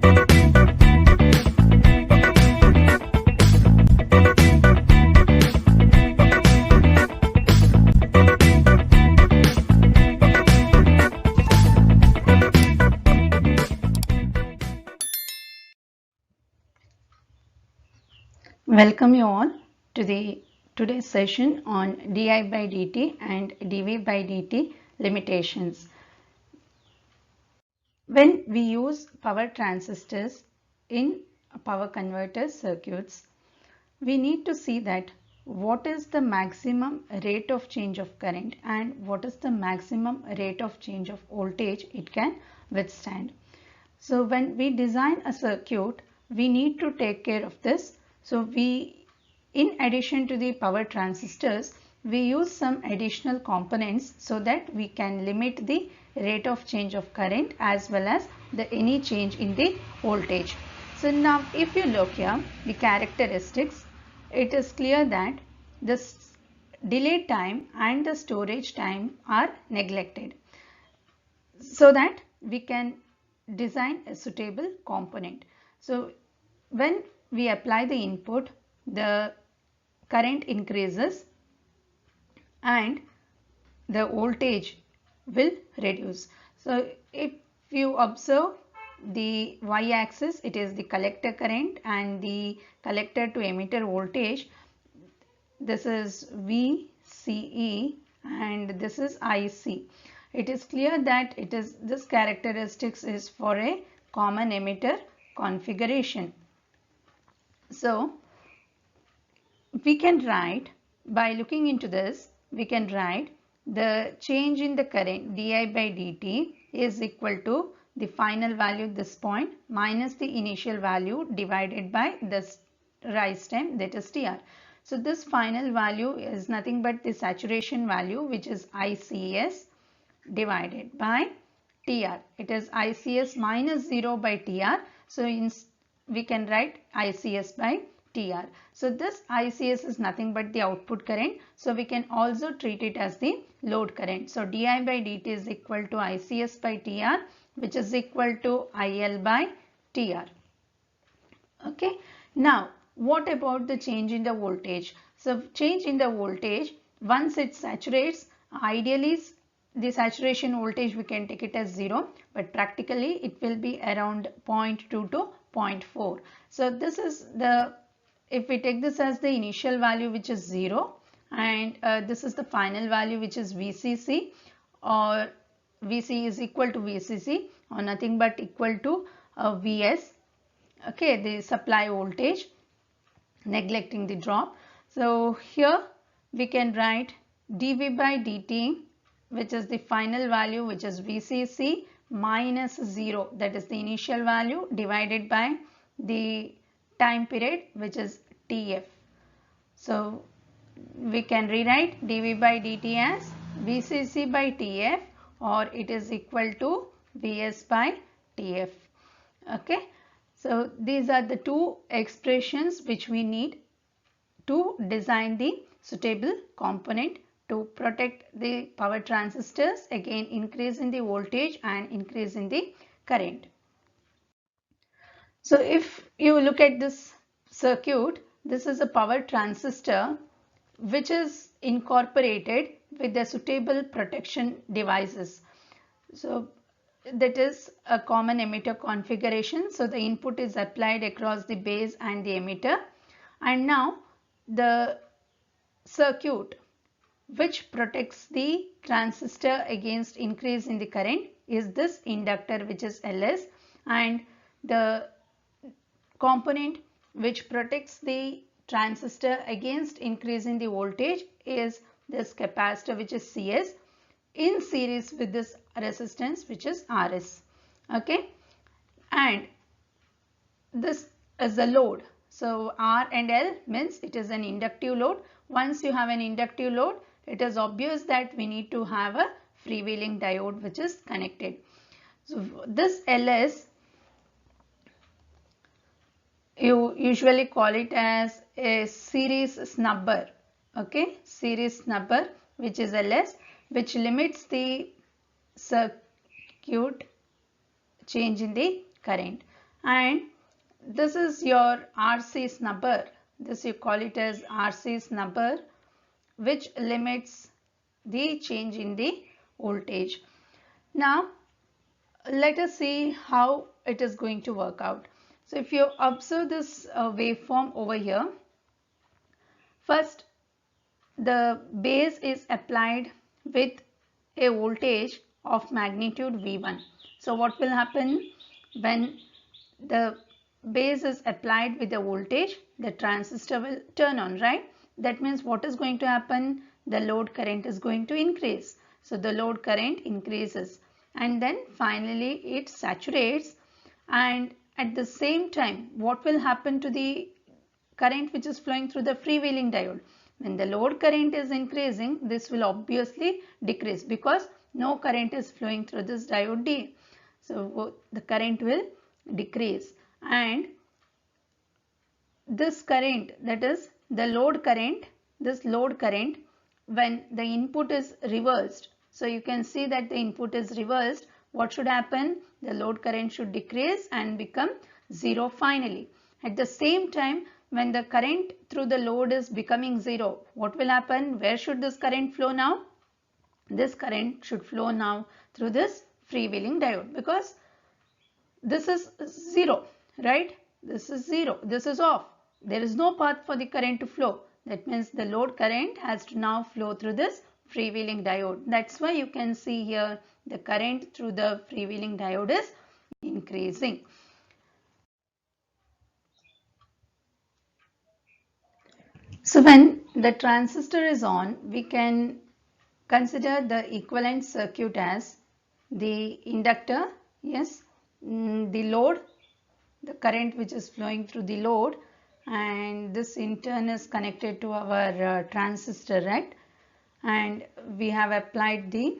Welcome you all to today's session on di by dt and dv by dt limitations. When we use power transistors in power converter circuits, we need to see that what is the maximum rate of change of current and what is the maximum rate of change of voltage it can withstand. So when we design a circuit, we need to take care of this. So in addition to the power transistors, we use some additional components so that we can limit the rate of change of current as well as any change in the voltage. So now if you look here, the characteristics, it is clear that the delay time and the storage time are neglected so that we can design a suitable component. So when we apply the input, the current increases and the voltage will reduce. So if you observe the y-axis, it is the collector current and the collector to emitter voltage. This is VCE and this is IC. It is clear that this characteristics is for a common emitter configuration. So we can write, by looking into this, we can write the change in the current di by dt is equal to the final value at this point minus the initial value divided by this rise time, that is TR. So this final value is nothing but the saturation value, which is ICS divided by TR. It is ICS minus 0 by TR. So we can write ICS by TR. So this ICS is nothing but the output current. So we can also treat it as the load current. So di by dt is equal to ICS by TR, which is equal to IL by TR. Okay. Now what about the change in the voltage? So change in the voltage, once it saturates, ideally the saturation voltage we can take it as 0, but practically it will be around 0.2 to 0.4. So this is the, if we take this as the initial value, which is 0, and this is the final value, which is VCC, or VC is equal to VCC or nothing but equal to VS, okay, the supply voltage, neglecting the drop. So here we can write dV by dt, which is the final value, which is VCC minus 0, that is the initial value, divided by the time period, which is TF. So we can rewrite dV by dt as VCC by TF, or it is equal to VS by TF. Okay. So these are the two expressions which we need to design the suitable component to protect the power transistors, again increase in the voltage and increase in the current. So if you look at this circuit, this is a power transistor which is incorporated with the suitable protection devices. So that is a common emitter configuration. So the input is applied across the base and the emitter, and now the circuit which protects the transistor against increase in the current is this inductor, which is LS, and the component which protects the transistor against increase in the voltage is this capacitor, which is CS, in series with this resistance, which is RS. Okay, and this is a load. So R and L means it is an inductive load. Once you have an inductive load, it is obvious that we need to have a freewheeling diode which is connected. So this LS, you usually call it as a series snubber. Okay, series snubber, which is LS, which limits the circuit change in the current. and this is your RC snubber. This you call it as RC snubber, which limits the change in the voltage. Now let us see how it is going to work out. So if you observe this waveform over here, first the base is applied with a voltage of magnitude V1. So what will happen when the base is applied with the voltage? The transistor will turn on, right? That means what is going to happen? The load current is going to increase. So the load current increases and then finally it saturates, and at the same time what will happen to the current which is flowing through the freewheeling diode? When the load current is increasing, this will obviously decrease because no current is flowing through this diode D. So the current will decrease, and this current, that is the load current, this load current, when the input is reversed, so you can see that the input is reversed, what should happen? The load current should decrease and become 0 finally. At the same time, when the current through the load is becoming 0, what will happen? Where should this current flow now? This current should flow now through this freewheeling diode, because this is 0, right? This is 0, this is off. There is no path for the current to flow. That means the load current has to now flow through this freewheeling diode. That's why you can see here the current through the freewheeling diode is increasing. So when the transistor is on, we can consider the equivalent circuit as the inductor, yes, the load, the current which is flowing through the load, and this in turn is connected to our transistor, right? And we have applied the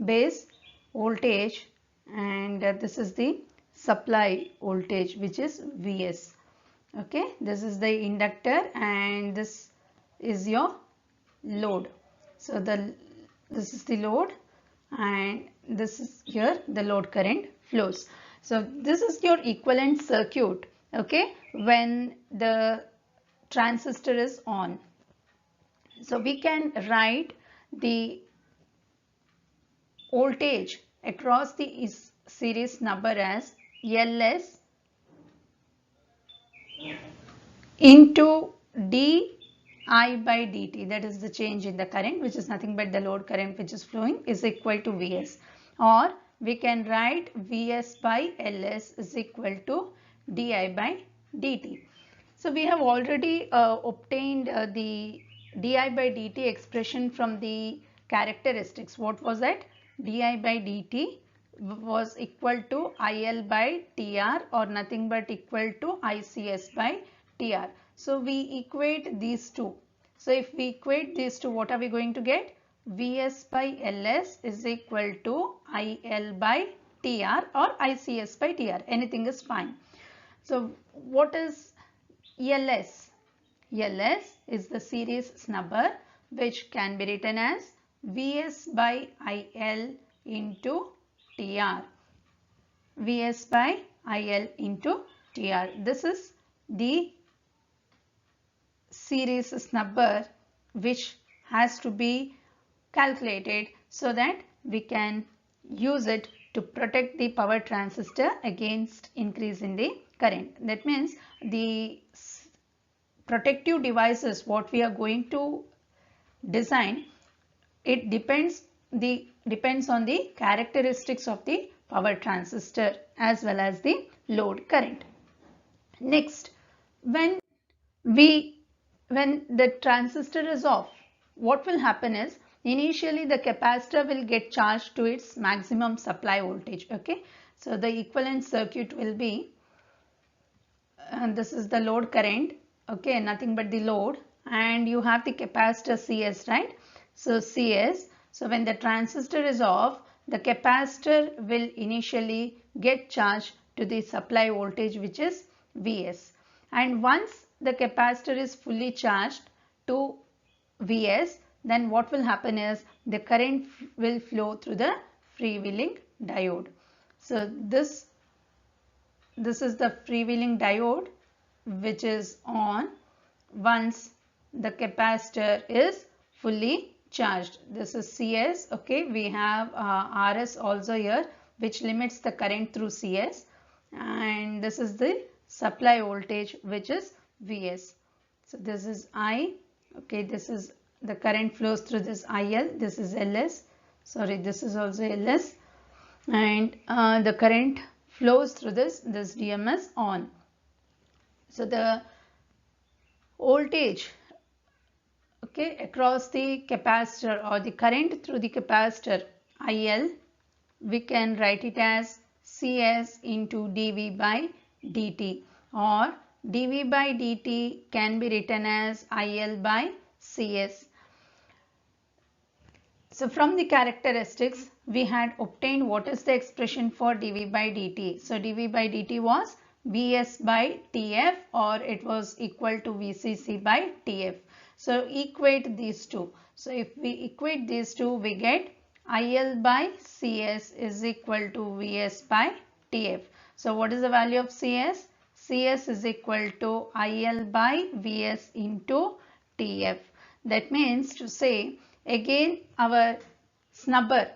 base voltage, and this is the supply voltage which is Vs. Okay, this is the inductor and this is your load. So this is the load and this is here the load current flows. So this is your equivalent circuit, okay, when the transistor is on. So we can write the voltage across the series number as Ls into di by dt, that is the change in the current, which is nothing but the load current which is flowing, is equal to Vs. Or we can write Vs by Ls is equal to di by dt. So we have already obtained the di by dt expression from the characteristics. What was that? Di by dt was equal to IL by TR, or nothing but equal to ICS by TR. So we equate these two. So if we equate these two, what are we going to get? Vs by Ls is equal to IL by TR or ICS by TR. Anything is fine. So what is Ls? Ls is the series snubber, which can be written as Vs by IL into TR. Vs by IL into TR. This is the series snubber which has to be calculated so that we can use it to protect the power transistor against increase in the current. That means the protective devices what we are going to design, it depends on the characteristics of the power transistor as well as the load current. Next, when the transistor is off, what will happen is initially the capacitor will get charged to its maximum supply voltage. Okay, so the equivalent circuit will be, and this is the load current, okay, nothing but the load, and you have the capacitor Cs, right? So Cs, so when the transistor is off, the capacitor will initially get charged to the supply voltage which is Vs, and once the capacitor is fully charged to Vs, then what will happen is the current will flow through the freewheeling diode. So this this is the freewheeling diode which is on once the capacitor is fully charged. This is CS. Okay, we have RS also here, which limits the current through CS, and this is the supply voltage, which is Vs. So this is I. Okay, this is the current flows through this IL. This is LS. Sorry, this is also LS, and the current flows through this DMS on. So the voltage, okay, across the capacitor, or the current through the capacitor IL, we can write it as CS into dV by dt, or dV by dt can be written as IL by CS. So from the characteristics, we had obtained what is the expression for dV by dt. So dV by dt was Vs by Tf, or it was equal to Vcc by Tf. So equate these two. So if we equate these two, we get IL by CS is equal to Vs by Tf. So what is the value of CS? CS is equal to IL by Vs into Tf. That means to say, again our snubber,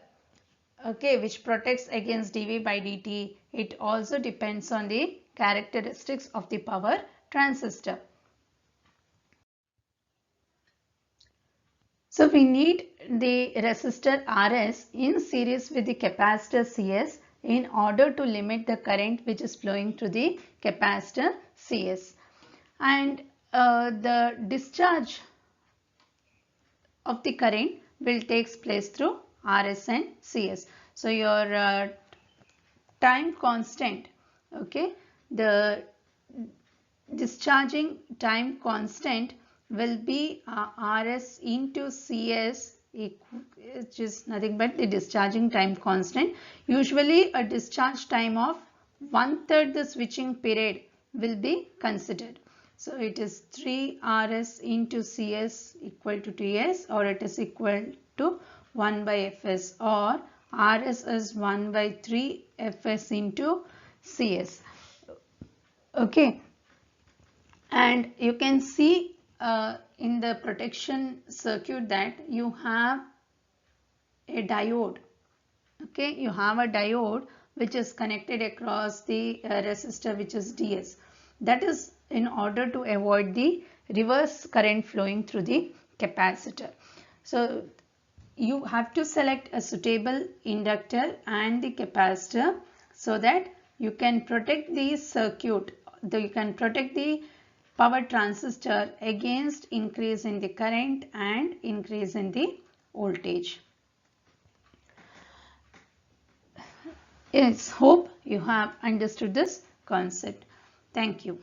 okay, which protects against dV by dt, it also depends on the characteristics of the power transistor. So we need the resistor RS in series with the capacitor CS in order to limit the current which is flowing through the capacitor CS. And the discharge of the current will take place through RS and CS. So your time constant, okay, the discharging time constant will be RS into CS, which is nothing but the discharging time constant. Usually a discharge time of 1/3 the switching period will be considered. So it is 3 RS into CS equal to TS, or it is equal to 1 by Fs, or RS is 1 by 3 Fs into CS. Okay, and you can see in the protection circuit that you have a diode. Okay, you have a diode which is connected across the resistor, which is DS. That is in order to avoid the reverse current flowing through the capacitor. So you have to select a suitable inductor and the capacitor so that you can protect the circuit, you can protect the power transistor against increase in the current and increase in the voltage. Yes, hope you have understood this concept. Thank you.